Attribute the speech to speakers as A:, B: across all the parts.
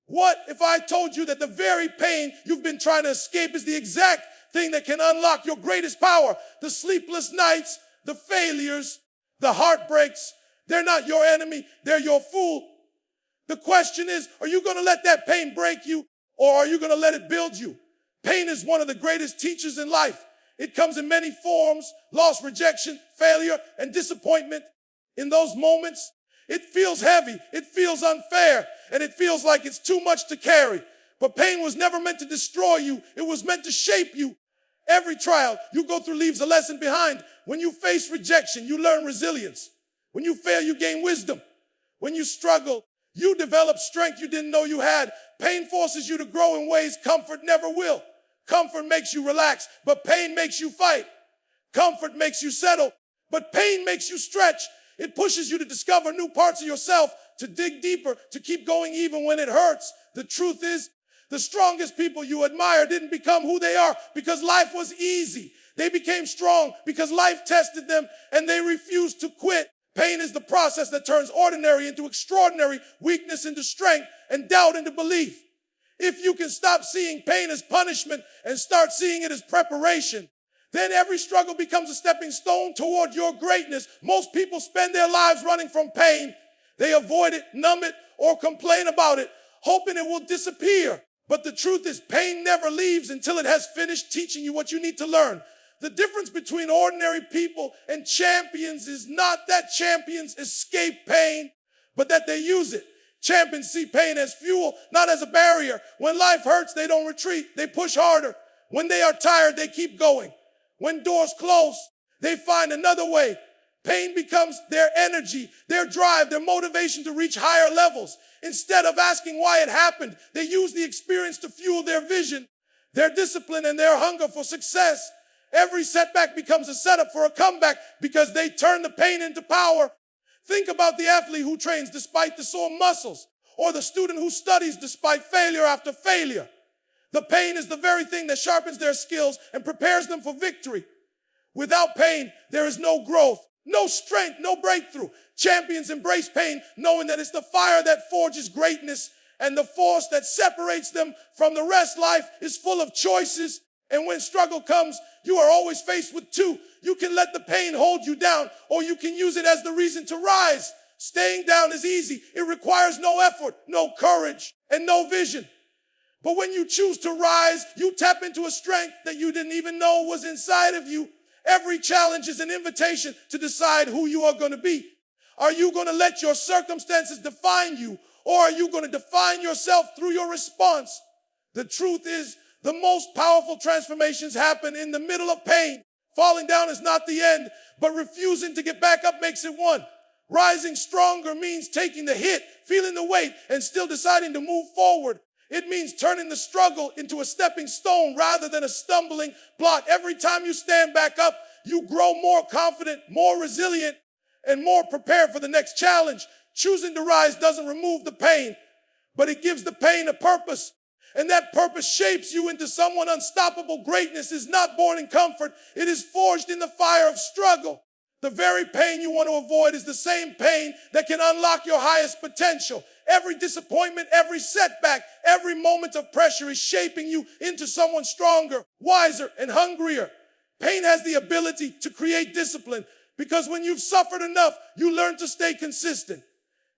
A: What if I told you that the very pain you've been trying to escape is the exact thing that can unlock your greatest power? The sleepless nights, the failures, the heartbreaks, they're not your enemy, they're your fool. The question is, are you going to let that pain break you, or are you going to let it build you? Pain is one of the greatest teachers in life. It comes in many forms: loss, rejection, failure, and disappointment. In those moments, it feels heavy, it feels unfair, and it feels like it's too much to carry. But pain was never meant to destroy you. It was meant to shape you. Every trial you go through leaves a lesson behind. When you face rejection, you learn resilience. When you fail, you gain wisdom. When you struggle, you develop strength you didn't know you had. Pain forces you to grow in ways comfort never will. Comfort makes you relax, but pain makes you fight. Comfort makes you settle, but pain makes you stretch. It pushes you to discover new parts of yourself, to dig deeper, to keep going even when it hurts. The truth is, the strongest people you admire didn't become who they are because life was easy. They became strong because life tested them, and they refused to quit. Pain is the process that turns ordinary into extraordinary, weakness into strength, and doubt into belief. If you can stop seeing pain as punishment and start seeing it as preparation, then every struggle becomes a stepping stone toward your greatness. Most people spend their lives running from pain. They avoid it, numb it, or complain about it, hoping it will disappear. But the truth is, pain never leaves until it has finished teaching you what you need to learn. The difference between ordinary people and champions is not that champions escape pain, but that they use it. Champions see pain as fuel, not as a barrier. When life hurts, they don't retreat. They push harder. When they are tired, they keep going. When doors close, they find another way. Pain becomes their energy, their drive, their motivation to reach higher levels. Instead of asking why it happened, they use the experience to fuel their vision, their discipline, and their hunger for success. Every setback becomes a setup for a comeback because they turn the pain into power. Think about the athlete who trains despite the sore muscles, or the student who studies despite failure after failure. The pain is the very thing that sharpens their skills and prepares them for victory. Without pain, there is no growth, no strength, no breakthrough. Champions embrace pain, knowing that it's the fire that forges greatness and the force that separates them from the rest. Life is full of choices, and when struggle comes, you are always faced with two. You can let the pain hold you down, or you can use it as the reason to rise. Staying down is easy. It requires no effort, no courage, and no vision. But when you choose to rise, you tap into a strength that you didn't even know was inside of you. Every challenge is an invitation to decide who you are going to be. Are you going to let your circumstances define you, or are you going to define yourself through your response? The truth is, the most powerful transformations happen in the middle of pain. Falling down is not the end, but refusing to get back up makes it one. Rising stronger means taking the hit, feeling the weight, and still deciding to move forward. It means turning the struggle into a stepping stone rather than a stumbling block. Every time you stand back up, you grow more confident, more resilient, and more prepared for the next challenge. Choosing to rise doesn't remove the pain, but it gives the pain a purpose. And that purpose shapes you into someone unstoppable. Greatness is not born in comfort. It is forged in the fire of struggle. The very pain you want to avoid is the same pain that can unlock your highest potential. Every disappointment, every setback, every moment of pressure is shaping you into someone stronger, wiser, and hungrier. Pain has the ability to create discipline because when you've suffered enough, you learn to stay consistent.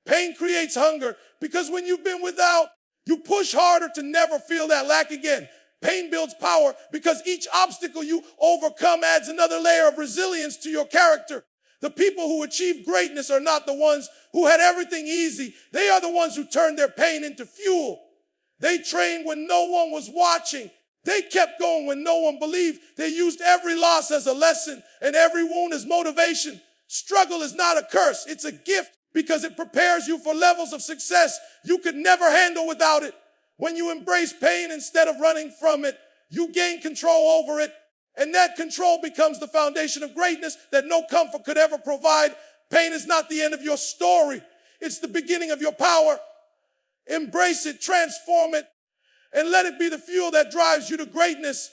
A: Pain creates hunger because when you've been without, you push harder to never feel that lack again. Pain builds power because each obstacle you overcome adds another layer of resilience to your character. The people who achieve greatness are not the ones who had everything easy. They are the ones who turned their pain into fuel. They trained when no one was watching. They kept going when no one believed. They used every loss as a lesson and every wound as motivation. Struggle is not a curse. It's a gift because it prepares you for levels of success you could never handle without it. When you embrace pain instead of running from it, you gain control over it. And that control becomes the foundation of greatness that no comfort could ever provide. Pain is not the end of your story. It's the beginning of your power. Embrace it, transform it, and let it be the fuel that drives you to greatness.